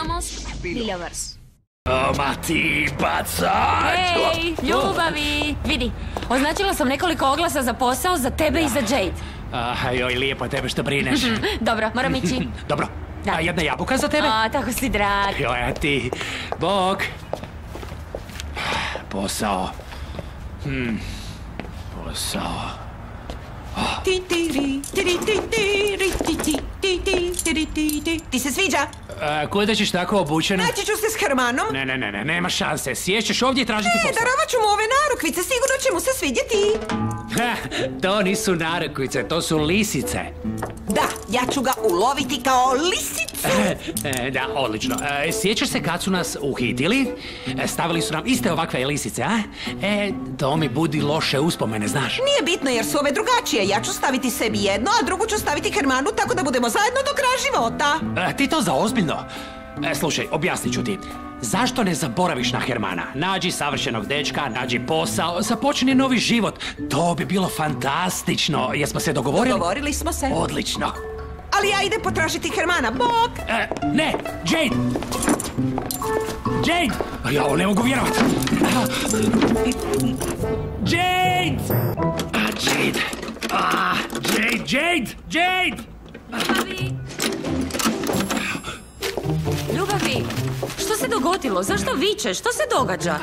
Somos Bilovers. Ma ti bacač! Ej, ljubavi! Vidi, označila sam nekoliko oglasa za posao za tebe i za Jade. Joj, lijepo tebe što brineš. Dobro, moram ići. Dobro. Da. Jedna jabuka za tebe? Tako si drag. Joj, a ti... Bog. Posao. Posao. Ti se sviđa? Kuda ćeš tako obučena? Naći ću se s Hermanom. Ne, nema šanse. Sješćeš ovdje i tražiti posao. Darovat ću mu ove narukvice, sigurno će mu se svidjeti. To nisu narukvice, to su lisice. Da, ja ću ga uloviti kao lisicu. Da, odlično. Sjećaš se kad su nas uhitili? Stavili su nam iste ovakve lisice, a? To mi budi loše uspomene, znaš. Nije bitno jer su ove drugačije. Ja ću staviti sebi jedno, a drugu ću staviti Hermanu, tako da budemo zajedno do kraja života. Ti to zaozbiljno? Slušaj, objasnit ću ti. Zašto ne zaboraviš na Hermana? Nađi savršenog dečka, nađi posao, započni novi život. To bi bilo fantastično. Jesmo se dogovorili? Dogovorili smo se. Odlično. Ali ja idem potražiti Hermana, bok! Ne, Jade! Jade! Ja ovo ne mogu vjerovat. Jade! Jade! Jade! Ljubavi, što se dogodilo? Zašto vičeš? Što se događa?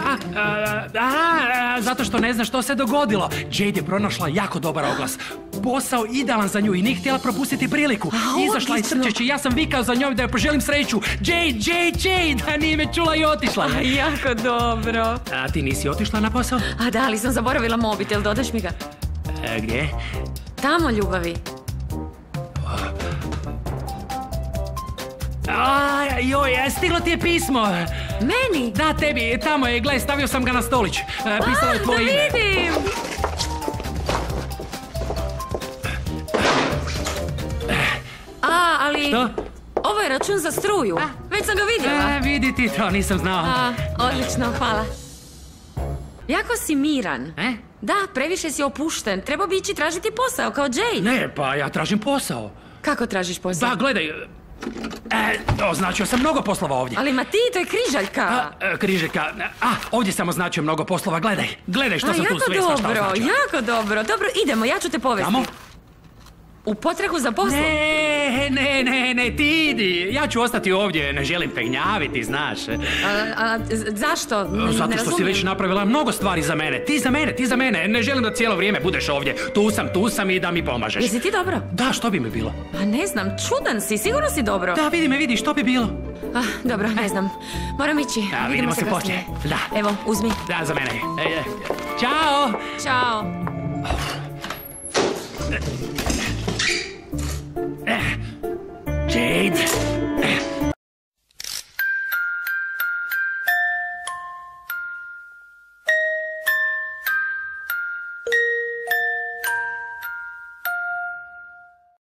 Zato što ne zna što se dogodilo. Jade je pronašla jako dobar oglas. Posao idealan za nju i nije htjela propustiti priliku. Izašla je trčeći, ja sam vikao za njom da joj poželim sreću. Jade, a nije me čula i otišla. Jako dobro. A ti nisi otišla na posao? Da, ali sam zaboravila mobitel, dodaš mi ga? Gdje? Tamo, ljubavi. Joj, stiglo ti je pismo. Meni? Da, tebi, tamo je, gledaj, stavio sam ga na stolić. Pisalo je tvoje ime. Da vidim! Ali... Što? Ovo je račun za struju. Već sam ga vidjela. Vidi ti to, nisam znao. Odlično, hvala. Jako si miran. Da, previše si opušten. Trebao bi ići tražiti posao, kao Jade. Ne, pa ja tražim posao. Kako tražiš posao? Da, gledaj. Označio sam mnogo poslova ovdje. Ali ma ti, to je križaljka. Križaljka. Ovdje sam označio mnogo poslova, gledaj. Gledaj što sam tu sve svašta označio. Jako dobro. Dobro, idemo, ja ću te povesti. Kamo? U potragu za poslom. Ne, ti idi. Ja ću ostati ovdje, ne želim pegnjaviti, znaš. Zašto? Zato što si već napravila mnogo stvari za mene. Ti za mene. Ne želim da cijelo vrijeme budeš ovdje. Tu sam i da mi pomažeš. Jesi ti dobro? Da, što bi mi bilo? Pa ne znam, čudan si, sigurno si dobro. Da, vidi, što bi bilo? Dobro, ne znam. Moram ići. Vidimo se poslije. Da. Evo, uzmi. Da, za mene. Ćao! Ćao. Jade!